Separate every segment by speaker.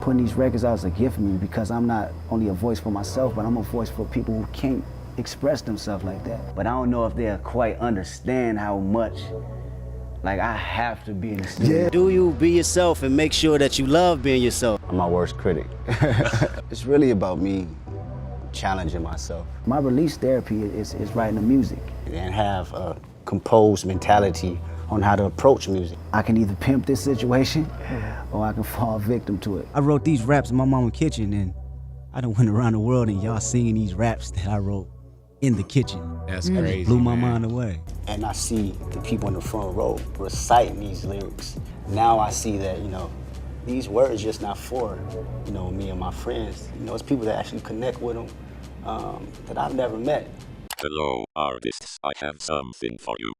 Speaker 1: Putting these records out is a gift for me because I'm not only a voice for myself, but I'm a voice for people who can't express themselves like that. But I don't know if they'll quite understand how much, like, I have to be in the studio.
Speaker 2: Yeah. Do you be yourself and make sure that you love being yourself?
Speaker 3: I'm my worst critic. It's really about me challenging myself.
Speaker 1: My release therapy is writing the music.
Speaker 3: And have a composed mentality on how to approach music.
Speaker 1: I can either pimp this situation or I can fall victim to it.
Speaker 2: I wrote these raps in my mama's kitchen, and I done went around the world and y'all singing these raps that I wrote in the kitchen.
Speaker 4: That's crazy.
Speaker 2: It blew my mind away.
Speaker 3: And I see the people in the front row reciting these lyrics. Now I see that, these words just not for, me and my friends. It's people that actually connect with them that I've never met.
Speaker 5: Hello, artists, I have something for you.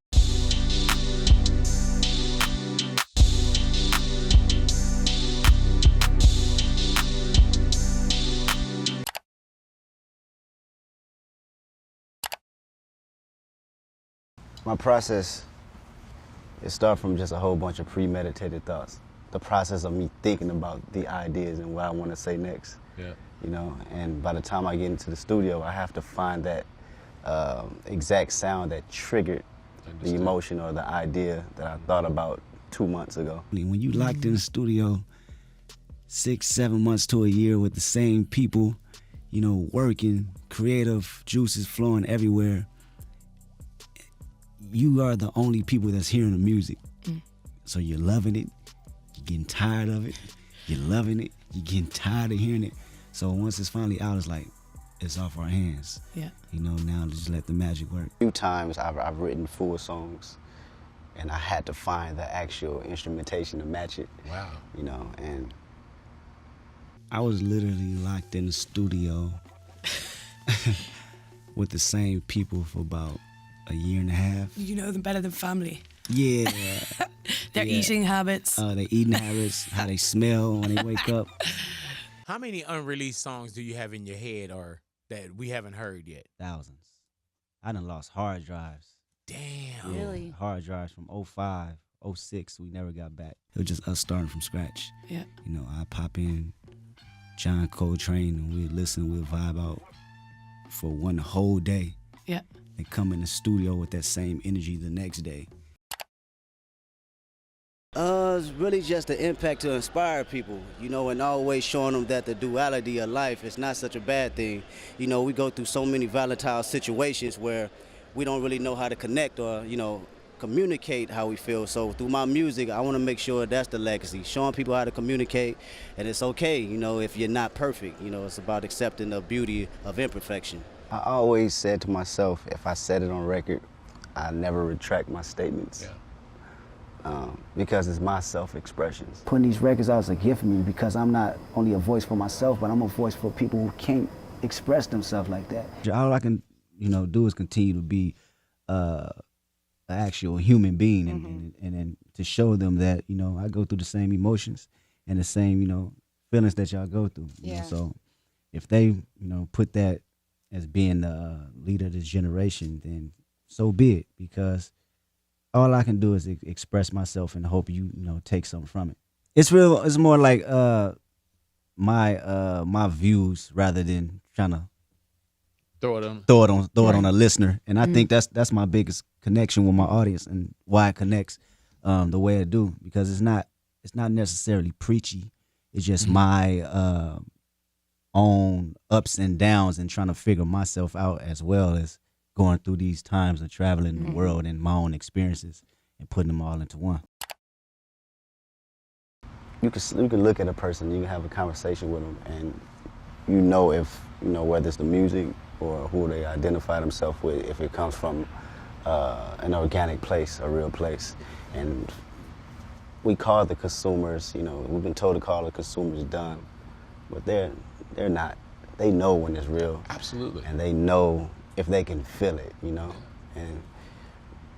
Speaker 3: My process, it starts from just a whole bunch of premeditated thoughts. The process of me thinking about the ideas and what I want to say next.
Speaker 4: Yeah.
Speaker 3: And by the time I get into the studio, I have to find that exact sound that triggered the emotion or the idea that I thought about 2 months ago.
Speaker 2: When you locked in the studio 6, 7 months to a year with the same people, working, creative juices flowing everywhere, you are the only people that's hearing the music. So you're loving it, you're getting tired of it, you're loving it, you're getting tired of hearing it. So once it's finally out, it's like, it's off our hands.
Speaker 6: Yeah.
Speaker 2: Now just let the magic work.
Speaker 3: A few times I've written full songs and I had to find the actual instrumentation to match it.
Speaker 4: Wow.
Speaker 3: And
Speaker 2: I was literally locked in the studio with the same people for about a year and a half.
Speaker 6: You know them better than family.
Speaker 2: Yeah.
Speaker 6: Their eating habits.
Speaker 2: Their eating habits, how they smell when they wake up.
Speaker 4: How many unreleased songs do you have in your head or that we haven't heard yet?
Speaker 2: Thousands. I done lost hard drives.
Speaker 4: Damn.
Speaker 6: Really?
Speaker 2: Hard drives from 05, 06, we never got back. It was just us starting from scratch.
Speaker 6: Yeah.
Speaker 2: I pop in John Coltrane and we'd listen, we'd vibe out for one whole day.
Speaker 6: Yeah.
Speaker 2: And come in the studio with that same energy the next day. It's really just an impact to inspire people, and always showing them that the duality of life is not such a bad thing. We go through so many volatile situations where we don't really know how to connect or, communicate how we feel. So through my music, I want to make sure that's the legacy, showing people how to communicate, and it's okay, if you're not perfect. It's about accepting the beauty of imperfection.
Speaker 3: I always said to myself, if I said it on record, I never retract my statements.
Speaker 4: Yeah.
Speaker 3: Because it's my self-expressions.
Speaker 1: Putting these records out is a gift for me because I'm not only a voice for myself, but I'm a voice for people who can't express themselves like that.
Speaker 2: All I can, do is continue to be an actual human being and then to show them that, I go through the same emotions and the same, feelings that y'all go through.
Speaker 6: Yeah.
Speaker 2: So if they, put that as being the leader of this generation, then so be it, because all I can do is express myself and hope you take something from it. It's more like my views rather than trying to throw it on a listener. And I think that's my biggest connection with my audience and why it connects the way it do, because it's not necessarily preachy. It's just my own ups and downs and trying to figure myself out, as well as going through these times of traveling the world and my own experiences and putting them all into one.
Speaker 3: You can look at a person, you can have a conversation with them, and if whether it's the music or who they identify themselves with, if it comes from an organic place, a real place. And we call the consumers, we've been told to call the consumers dumb, but they're not. They know when it's real.
Speaker 4: Absolutely.
Speaker 3: And they know if they can feel it, and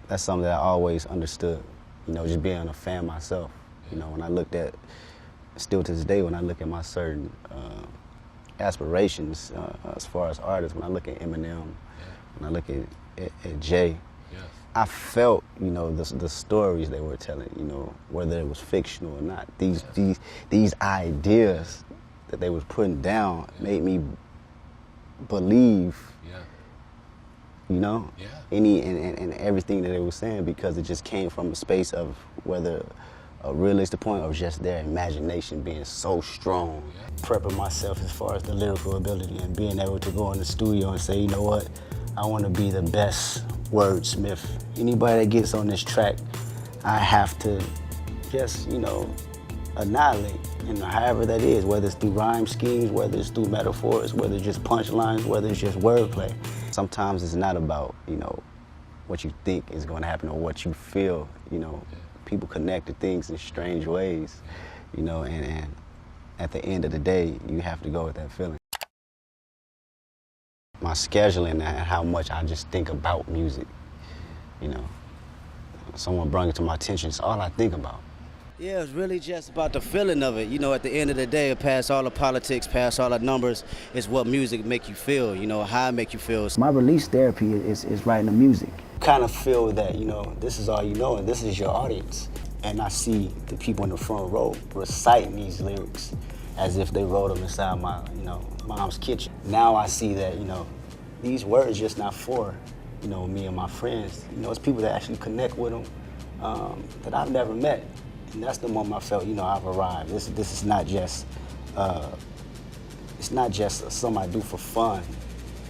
Speaker 3: that's something that I always understood, just being a fan myself. When I looked at, still to this day, when I look at my certain aspirations as far as artists, when I look at Eminem, when I look at Jay, I felt, the stories they were telling, whether it was fictional or not. These ideas that they was putting down made me believe, you know, and everything that they were saying, because it just came from a space of whether a realistic point or just their imagination being so strong. Prepping myself as far as the lyrical ability and being able to go in the studio and say, you know what, I want to be the best wordsmith. Anybody that gets on this track, I have to just, you know, annihilate, and however that is, whether it's through rhyme schemes, whether it's through metaphors, whether it's just punchlines, whether it's just wordplay. Sometimes it's not about, you know, what you think is going to happen or what you feel, you know. People connect to things in strange ways, you know, and at the end of the day, you have to go with that feeling. My scheduling and how much I just think about music, you know. Someone brought it to my attention, it's all I think about.
Speaker 2: Yeah, it's really just about the feeling of it. You know, at the end of the day, past all the politics, past all the numbers, it's what music make you feel, you know, how it make you feel.
Speaker 1: My release therapy is writing the music.
Speaker 3: Kind of feel that, you know, this is all you know and this is your audience. And I see the people in the front row reciting these lyrics as if they wrote them inside my, you know, mom's kitchen. Now I see that, you know, these words just not for, you know, me and my friends. You know, it's people that actually connect with them that I've never met. And that's the moment I felt, you know, I've arrived. This is not just, it's not just something I do for fun.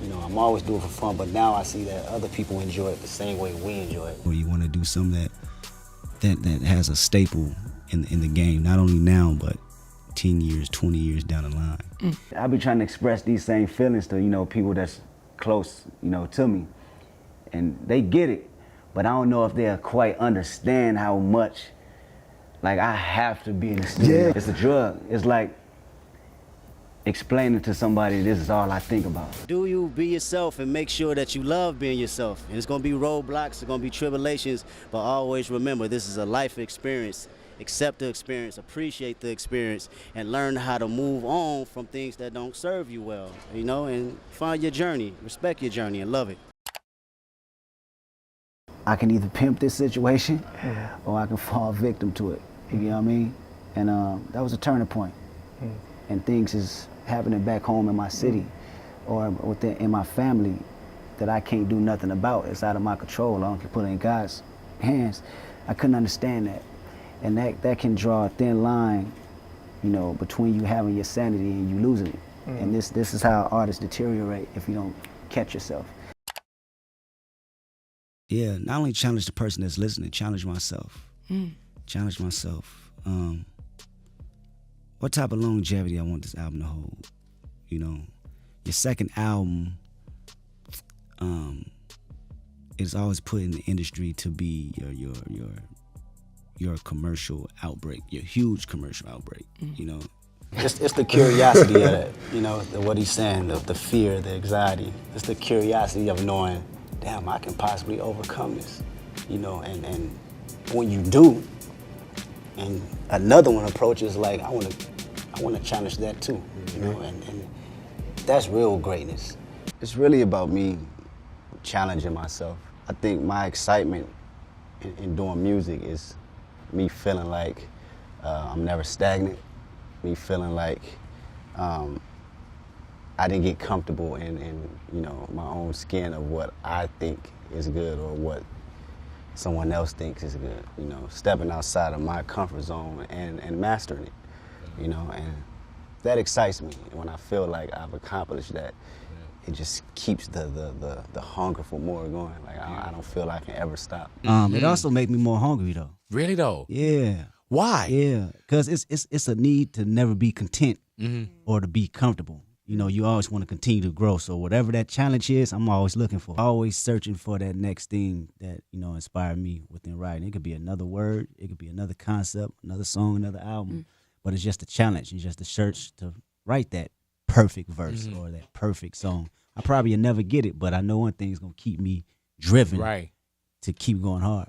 Speaker 3: You know, I'm always doing it for fun, but now I see that other people enjoy it the same way we enjoy it.
Speaker 2: Or you want to do something that has a staple in the game, not only now, but 10 years, 20 years down the line.
Speaker 1: I be trying to express these same feelings to, you know, people that's close, you know, to me. And they get it, but I don't know if they'll quite understand how much, like, I have to be in the studio. Yeah. It's a drug. It's like explaining to somebody this is all I think about.
Speaker 2: Do you be yourself and make sure that you love being yourself. And it's gonna be roadblocks, it's gonna be tribulations, but always remember this is a life experience. Accept the experience, appreciate the experience, and learn how to move on from things that don't serve you well, you know, and find your journey, respect your journey, and love it.
Speaker 1: I can either pimp this situation or I can fall victim to it, you know what I mean? And that was a turning point. And things is happening back home in my city or in my family that I can't do nothing about. It's out of my control. I can put it in God's hands. I couldn't understand that. And that can draw a thin line, you know, between you having your sanity and you losing it. And this is how artists deteriorate if you don't catch yourself.
Speaker 2: Yeah, not only challenge the person that's listening, challenge myself. Challenge myself. What type of longevity I want this album to hold? You know, your second album is always put in the industry to be your commercial outbreak, your huge commercial outbreak. You know,
Speaker 3: it's the curiosity of it. You know, what he's saying, the fear, the anxiety. It's the curiosity of knowing, damn, I can possibly overcome this. You know, and when you do, and another one approaches like, I want to challenge that too, you know, and that's real greatness. It's really about me challenging myself. I think my excitement in doing music is me feeling like I'm never stagnant, me feeling like I didn't get comfortable in you know, my own skin of what I think is good or what someone else thinks is good, you know, stepping outside of my comfort zone and mastering it, you know, and that excites me. When I feel like I've accomplished that, it just keeps the hunger for more going. Like, I don't feel I can ever stop.
Speaker 2: It also makes me more hungry though.
Speaker 4: Really though?
Speaker 2: Yeah.
Speaker 4: Why?
Speaker 2: Yeah, because it's a need to never be content or to be comfortable. You know, you always want to continue to grow. So whatever that challenge is, I'm always looking for. Always searching for that next thing that, you know, inspired me within writing. It could be another word, it could be another concept, another song, another album. But it's just a challenge. It's just a search to write that perfect verse or that perfect song. I probably will never get it, but I know one thing's gonna keep me driven to keep going hard.